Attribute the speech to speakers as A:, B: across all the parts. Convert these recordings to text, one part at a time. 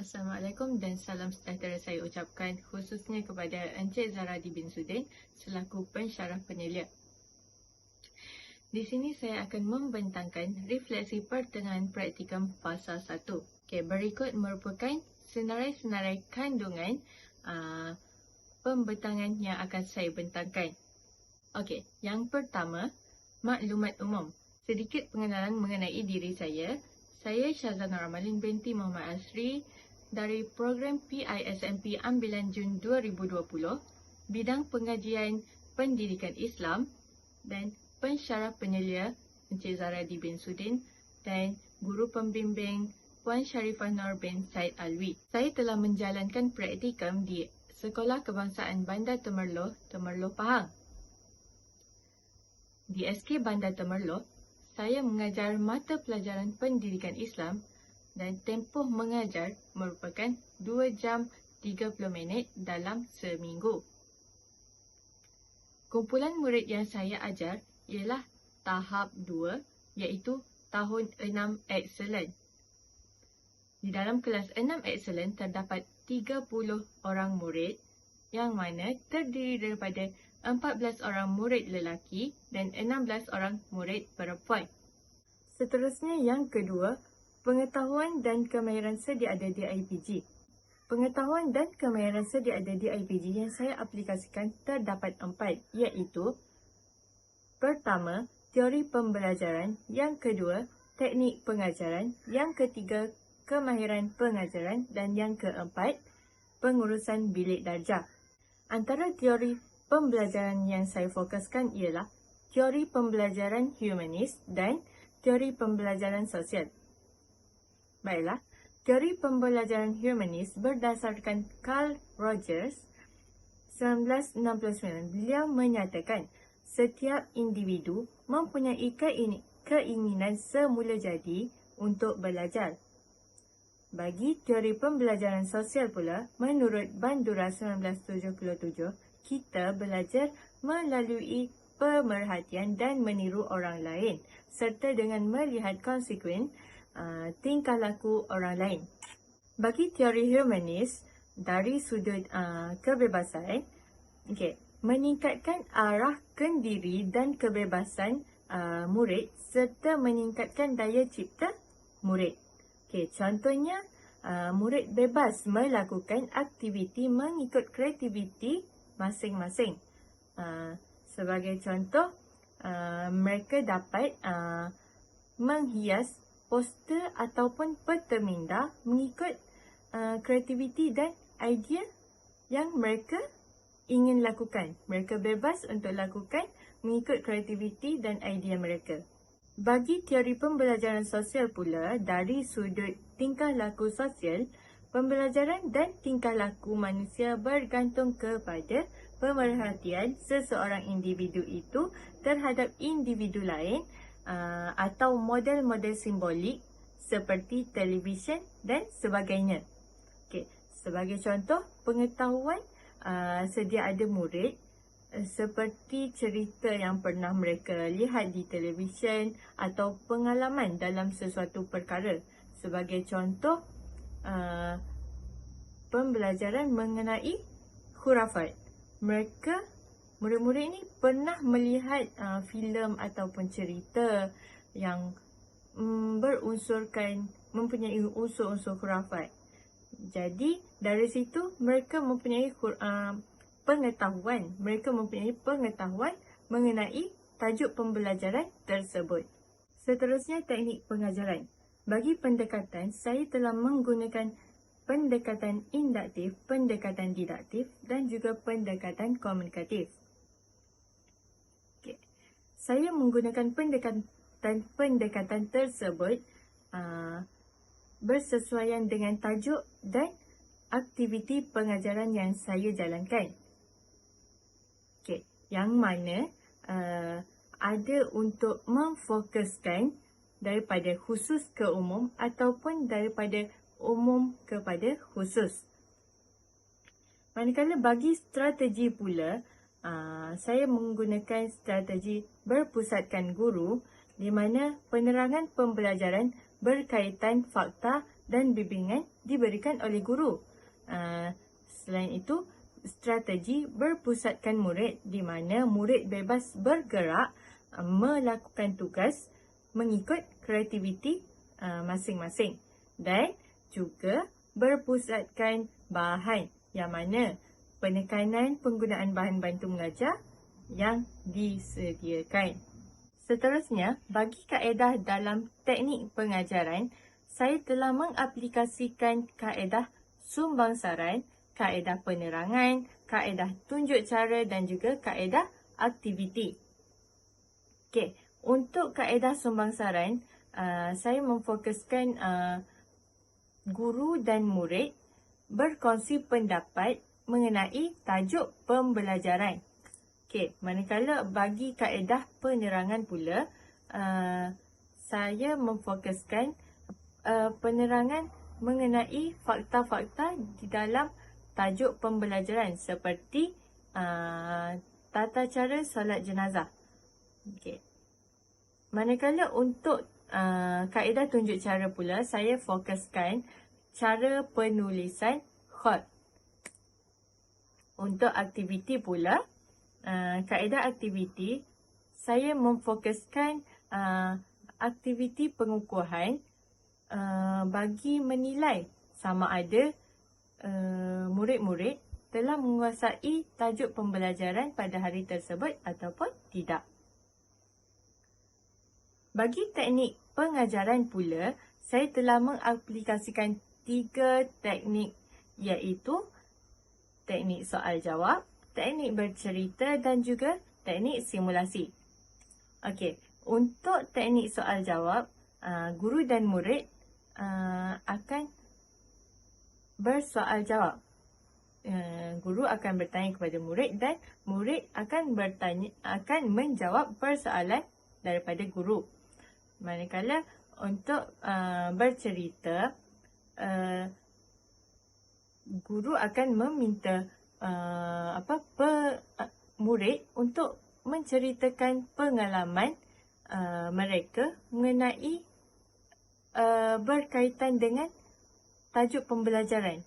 A: Assalamualaikum dan salam sejahtera saya ucapkan khususnya kepada Encik Zaradi bin Sudin selaku pensyarah penyelia. Di sini saya akan membentangkan refleksi pertengahan praktikum fasa 1. Berikut merupakan senarai-senarai kandungan pembentangan yang akan saya bentangkan. Yang pertama, maklumat umum. Sedikit pengenalan mengenai diri saya. Saya Syazana Ramalin binti Muhammad Asri dari program PISMP Ambilan Jun 2020, bidang pengajian pendidikan Islam dan pensyarah penyelia Encik Zaradi bin Sudin dan guru pembimbing Puan Sharifah Nur bin Said Alwi. Saya telah menjalankan praktikum di Sekolah Kebangsaan Bandar Temerloh, Temerloh Pahang. Di SK Bandar Temerloh, saya mengajar mata pelajaran pendidikan Islam dan tempoh mengajar merupakan 2 jam 30 minit dalam seminggu. Kumpulan murid yang saya ajar ialah tahap 2 iaitu tahun 6 Excellent. Di dalam kelas 6 Excellent terdapat 30 orang murid yang mana terdiri daripada 14 orang murid lelaki dan 16 orang murid perempuan. Seterusnya yang kedua, pengetahuan dan kemahiran sedia ada di IPG. Pengetahuan dan kemahiran sedia ada di IPG yang saya aplikasikan terdapat 4 iaitu: pertama, teori pembelajaran, yang kedua, teknik pengajaran, yang ketiga, kemahiran pengajaran dan yang keempat, pengurusan bilik darjah. Antara teori pembelajaran yang saya fokuskan ialah teori pembelajaran humanis dan teori pembelajaran sosial. Baiklah, teori pembelajaran humanis berdasarkan Carl Rogers 1969. Beliau menyatakan setiap individu mempunyai keinginan semula jadi untuk belajar. Bagi teori pembelajaran sosial pula, menurut Bandura 1977, kita belajar melalui pemerhatian dan meniru orang lain serta dengan melihat konsekuen tingkah laku orang lain. Bagi teori humanis, dari sudut kebebasan, meningkatkan arah kendiri dan kebebasan murid serta meningkatkan daya cipta murid. Contohnya, murid bebas melakukan aktiviti mengikut kreativiti masing-masing. Sebagai contoh, mereka dapat menghias poster ataupun peta minda mengikut kreativiti dan idea yang mereka ingin lakukan. Mereka bebas untuk lakukan mengikut kreativiti dan idea mereka. Bagi teori pembelajaran sosial pula, dari sudut tingkah laku sosial, pembelajaran dan tingkah laku manusia bergantung kepada pemerhatian seseorang individu itu terhadap individu lain atau model-model simbolik seperti televisyen dan sebagainya. Sebagai contoh, pengetahuan sedia ada murid seperti cerita yang pernah mereka lihat di televisyen atau pengalaman dalam sesuatu perkara. Sebagai contoh, pembelajaran mengenai khurafat. Murid-murid ini pernah melihat filem ataupun cerita yang mempunyai unsur-unsur khurafat. Jadi dari situ mereka mempunyai pengetahuan mengenai tajuk pembelajaran tersebut. Seterusnya, teknik pengajaran. Bagi pendekatan, saya telah menggunakan pendekatan induktif, pendekatan didaktif dan juga pendekatan komunikatif. Saya menggunakan pendekatan tersebut bersesuaian dengan tajuk dan aktiviti pengajaran yang saya jalankan. Yang mana ada untuk memfokuskan daripada khusus ke umum ataupun daripada umum kepada khusus. Manakala bagi strategi pula, saya menggunakan strategi berpusatkan guru di mana penerangan pembelajaran berkaitan fakta dan bimbingan diberikan oleh guru. Selain itu, strategi berpusatkan murid di mana murid bebas bergerak, melakukan tugas mengikut kreativiti masing-masing, dan juga berpusatkan bahan yang mana penekanan penggunaan bahan bantu mengajar yang disediakan. Seterusnya, bagi kaedah dalam teknik pengajaran, saya telah mengaplikasikan kaedah sumbangsaran, kaedah penerangan, kaedah tunjuk cara dan juga kaedah aktiviti. Okey, untuk kaedah sumbangsaran, saya memfokuskan guru dan murid berkongsi pendapat mengenai tajuk pembelajaran. Okey, manakala bagi kaedah penerangan pula, saya memfokuskan penerangan mengenai fakta-fakta di dalam tajuk pembelajaran seperti tata cara solat jenazah. Okey. Manakala untuk kaedah tunjuk cara pula, saya fokuskan cara penulisan khat. Untuk aktiviti pula, kaedah aktiviti, saya memfokuskan aktiviti pengukuhan bagi menilai sama ada murid-murid telah menguasai tajuk pembelajaran pada hari tersebut ataupun tidak. Bagi teknik pengajaran pula, saya telah mengaplikasikan 3 teknik, iaitu teknik soal jawab, teknik bercerita dan juga teknik simulasi. Okey, untuk teknik soal jawab, guru dan murid akan bersoal jawab. Guru akan bertanya kepada murid dan murid akan menjawab persoalan daripada guru. Manakala untuk bercerita, guru akan meminta murid untuk menceritakan pengalaman mereka mengenai berkaitan dengan tajuk pembelajaran.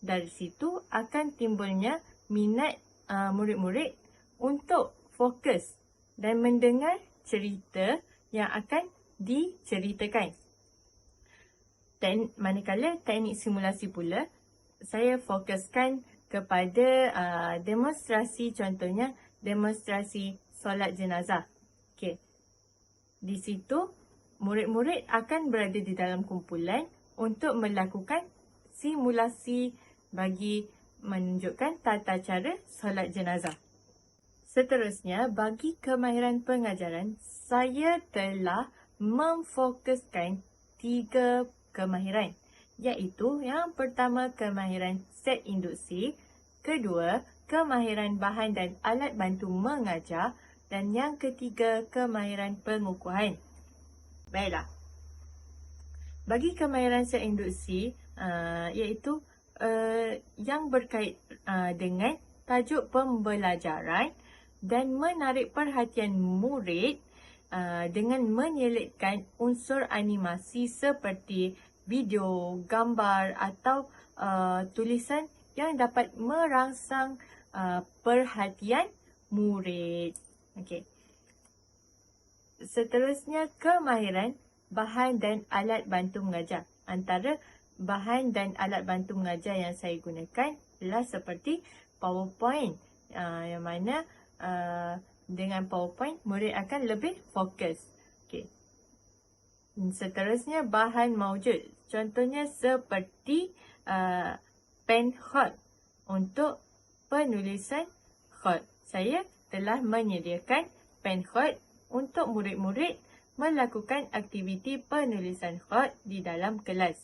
A: Dari situ akan timbulnya minat murid-murid untuk fokus dan mendengar cerita yang akan diceritakan. Manakala teknik simulasi pula, saya fokuskan kepada demonstrasi, contohnya demonstrasi solat jenazah. Okey. Di situ murid-murid akan berada di dalam kumpulan untuk melakukan simulasi bagi menunjukkan tata cara solat jenazah. Seterusnya, bagi kemahiran pengajaran, saya telah memfokuskan 3 kemahiran, iaitu yang pertama kemahiran set induksi, kedua kemahiran bahan dan alat bantu mengajar, dan yang ketiga kemahiran pengukuhan. Baiklah. Bagi kemahiran set induksi, iaitu yang berkait dengan tajuk pembelajaran dan menarik perhatian murid dengan menyelitkan unsur animasi seperti video, gambar atau tulisan yang dapat merangsang perhatian murid. Okey. Seterusnya, kemahiran bahan dan alat bantu mengajar. Antara bahan dan alat bantu mengajar yang saya gunakan adalah seperti PowerPoint, yang mana dengan PowerPoint murid akan lebih fokus. Okay. Seterusnya, bahan maujud. Contohnya seperti pen khat untuk penulisan khat. Saya telah menyediakan pen khat untuk murid-murid melakukan aktiviti penulisan khat di dalam kelas.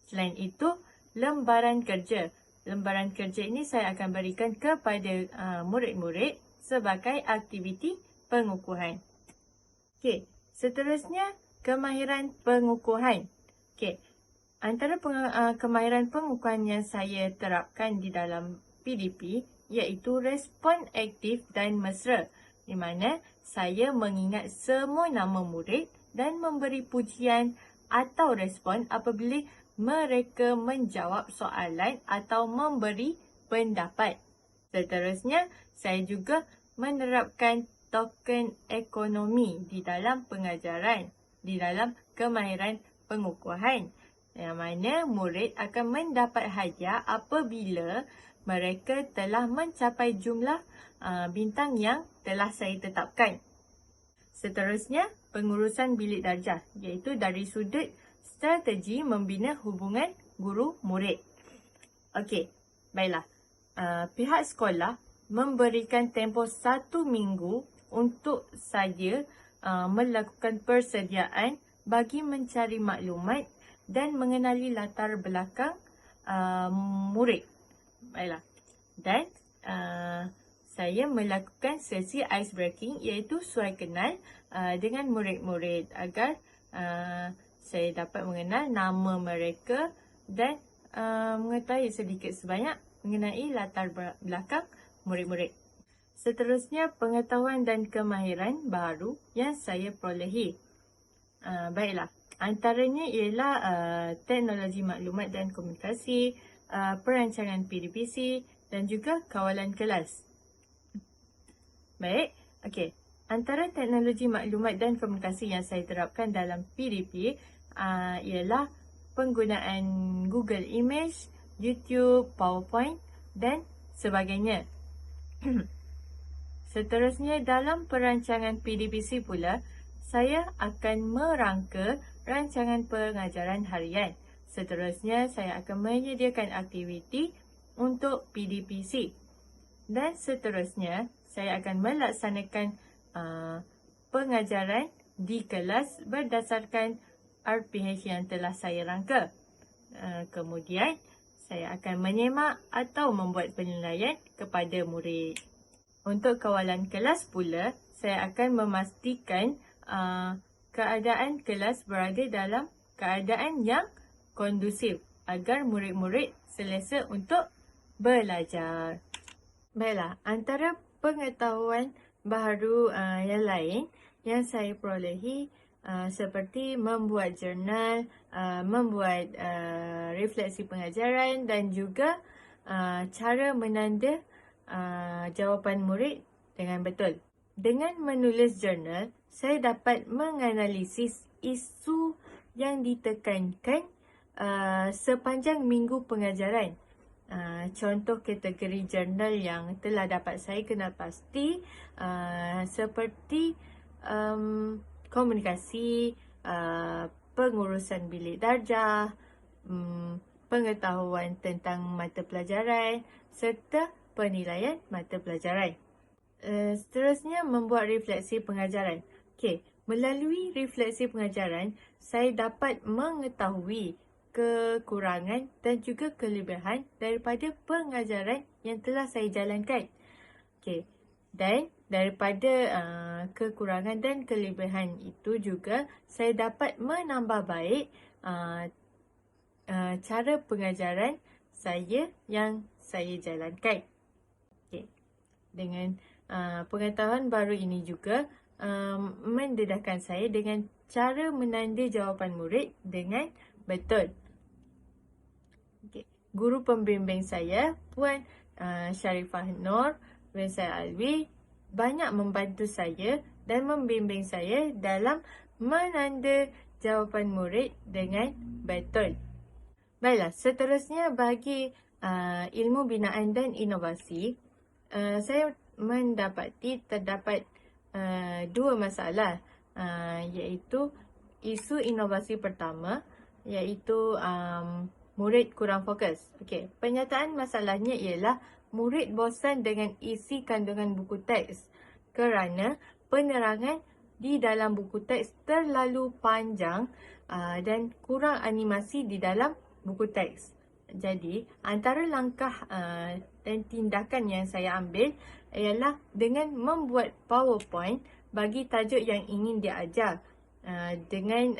A: Selain itu, lembaran kerja. Lembaran kerja ini saya akan berikan kepada murid-murid sebagai aktiviti pengukuhan. Okey, seterusnya kemahiran pengukuhan. Okey, antara kemahiran pengukuhan yang saya terapkan di dalam PDP iaitu respon aktif dan mesra, di mana saya mengingat semua nama murid dan memberi pujian atau respon apabila mereka menjawab soalan atau memberi pendapat. Seterusnya, saya juga menerapkan token ekonomi di dalam pengajaran, di dalam kemahiran pengukuhan, yang mana murid akan mendapat hadiah apabila mereka telah mencapai jumlah bintang yang telah saya tetapkan. Seterusnya, pengurusan bilik darjah, iaitu dari sudut strategi membina hubungan guru-murid. Okey, baiklah. Pihak sekolah memberikan tempoh 1 minggu untuk saya melakukan persediaan bagi mencari maklumat dan mengenali latar belakang murid. Baiklah. Dan saya melakukan sesi ice breaking, iaitu suai kenal dengan murid-murid agar saya dapat mengenal nama mereka dan mengetahui sedikit sebanyak mengenai latar belakang murid-murid. Seterusnya, pengetahuan dan kemahiran baru yang saya perolehi. Baiklah, antaranya ialah teknologi maklumat dan komunikasi, perancangan PDPC dan juga kawalan kelas. Baik, okey. Antara teknologi maklumat dan komunikasi yang saya terapkan dalam PDP ialah penggunaan Google Image, YouTube, PowerPoint dan sebagainya. Seterusnya, dalam perancangan PDPC pula, saya akan merangka rancangan pengajaran harian. Seterusnya, saya akan menyediakan aktiviti untuk PDPC. Dan seterusnya, saya akan melaksanakan pengajaran di kelas berdasarkan RPH yang telah saya rangka. Kemudian, saya akan menyemak atau membuat penilaian kepada murid. Untuk kawalan kelas pula, saya akan memastikan keadaan kelas berada dalam keadaan yang kondusif agar murid-murid selesa untuk belajar. Baiklah, antara pengetahuan baharu yang lain yang saya perolehi seperti membuat jurnal, membuat refleksi pengajaran dan juga cara menanda jawapan murid dengan betul. Dengan menulis jurnal, saya dapat menganalisis isu yang ditekankan sepanjang minggu pengajaran. Contoh kategori jurnal yang telah dapat saya kenal pasti seperti komunikasi, pengurusan bilik darjah, pengetahuan tentang mata pelajaran serta penilaian mata pelajaran. Seterusnya, membuat refleksi pengajaran. Okey, melalui refleksi pengajaran, saya dapat mengetahui kekurangan dan juga kelebihan daripada pengajaran yang telah saya jalankan. Okey, dan daripada kekurangan dan kelebihan itu juga saya dapat menambah baik cara pengajaran saya yang saya jalankan. Okay. Dengan pengetahuan baru ini juga mendedahkan saya dengan cara menanda jawapan murid dengan betul. Okay. Guru pembimbing saya, Puan Sharifah Nur bin Said Alwi, banyak membantu saya dan membimbing saya dalam menanda jawapan murid dengan betul. Baiklah, seterusnya bagi ilmu binaan dan inovasi, saya mendapati terdapat dua masalah, iaitu isu inovasi pertama, iaitu murid kurang fokus. Okey, penyataan masalahnya ialah murid bosan dengan isi kandungan buku teks kerana penerangan di dalam buku teks terlalu panjang dan kurang animasi di dalam buku teks. Jadi, antara langkah dan tindakan yang saya ambil ialah dengan membuat PowerPoint bagi tajuk yang ingin diajar, dengan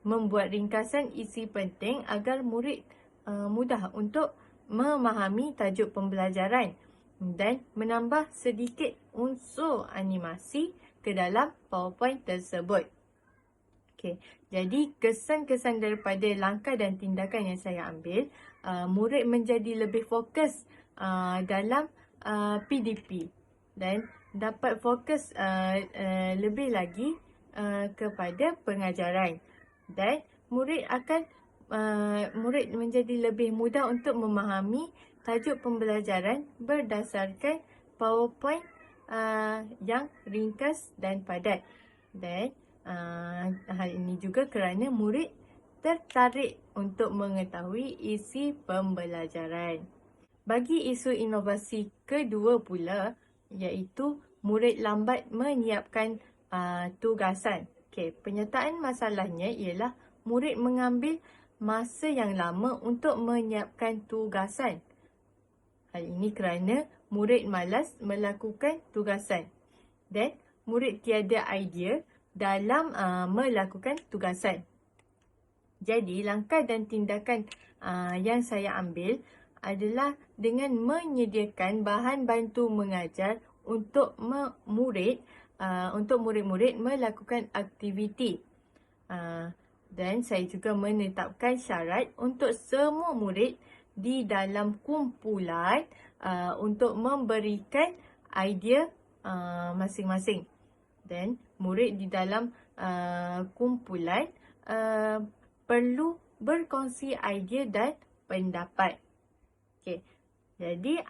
A: membuat ringkasan isi penting agar murid mudah untuk memahami tajuk pembelajaran dan menambah sedikit unsur animasi ke dalam PowerPoint tersebut. Okey, jadi kesan-kesan daripada langkah dan tindakan yang saya ambil, murid menjadi lebih fokus dalam PDP dan dapat fokus lebih lagi kepada pengajaran, dan murid menjadi lebih mudah untuk memahami tajuk pembelajaran berdasarkan PowerPoint yang ringkas dan padat. Dan hal ini juga kerana murid tertarik untuk mengetahui isi pembelajaran. Bagi isu inovasi kedua pula, iaitu murid lambat menyiapkan tugasan. Okey, penyertaan masalahnya ialah murid mengambil masa yang lama untuk menyiapkan tugasan. Hal ini kerana murid malas melakukan tugasan dan murid tiada idea dalam melakukan tugasan. Jadi, langkah dan tindakan yang saya ambil adalah dengan menyediakan bahan bantu mengajar untuk murid-murid melakukan aktiviti. Dan saya juga menetapkan syarat untuk semua murid di dalam kumpulan untuk memberikan idea masing-masing. Dan murid di dalam kumpulan perlu berkongsi idea dan pendapat. Okey. Jadi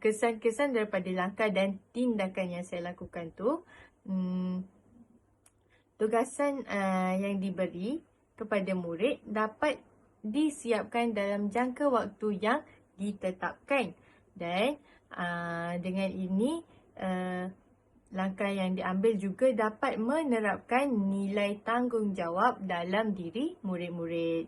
A: kesan-kesan daripada langkah dan tindakan yang saya lakukan tu, tugasan yang diberi kepada murid dapat disiapkan dalam jangka waktu yang ditetapkan, dan dengan ini langkah yang diambil juga dapat menerapkan nilai tanggungjawab dalam diri murid-murid.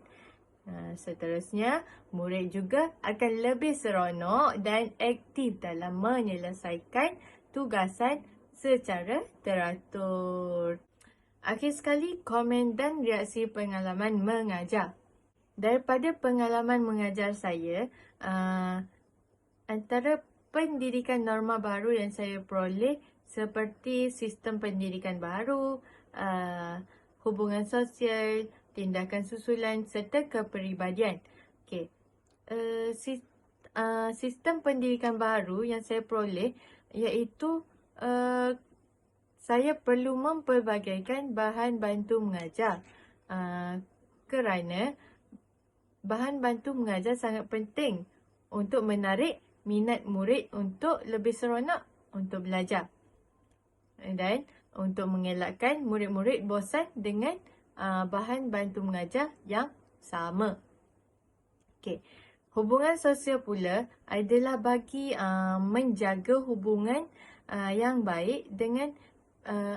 A: Seterusnya, murid juga akan lebih seronok dan aktif dalam menyelesaikan tugasan secara teratur. Akhir sekali, komen dan reaksi pengalaman mengajar. Daripada pengalaman mengajar saya, antara pendidikan norma baru yang saya peroleh seperti sistem pendidikan baru, hubungan sosial, tindakan susulan serta kepribadian. Okey. Sistem pendidikan baru yang saya peroleh iaitu saya perlu mempelbagaikan bahan bantu mengajar. Kerana bahan bantu mengajar sangat penting untuk menarik minat murid untuk lebih seronok untuk belajar. Dan untuk mengelakkan murid-murid bosan dengan bahan bantu mengajar yang sama. Okey. Hubungan sosial pula adalah bagi menjaga hubungan yang baik dengan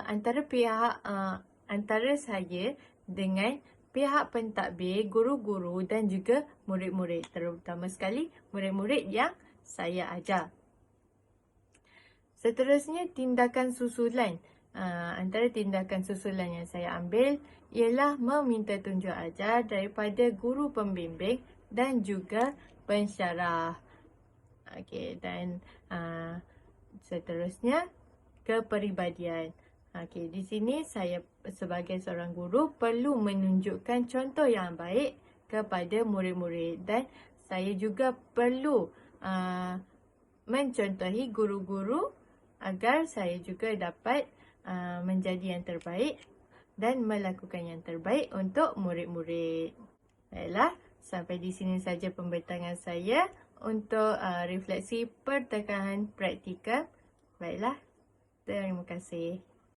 A: antara saya dengan pihak pentadbir, guru-guru dan juga murid-murid, terutama sekali murid-murid yang saya ajar. Seterusnya, tindakan susulan. Antara tindakan susulan yang saya ambil ialah meminta tunjuk ajar daripada guru pembimbing dan juga pensyarah. Okey, dan seterusnya, kepribadian. Okey, di sini saya sebagai seorang guru perlu menunjukkan contoh yang baik kepada murid-murid, dan saya juga perlu mencontohi guru-guru agar saya juga dapat menjadi yang terbaik dan melakukan yang terbaik untuk murid-murid. Baiklah, sampai di sini saja pembincangan saya untuk refleksi pertekanan praktikal. Baiklah, terima kasih.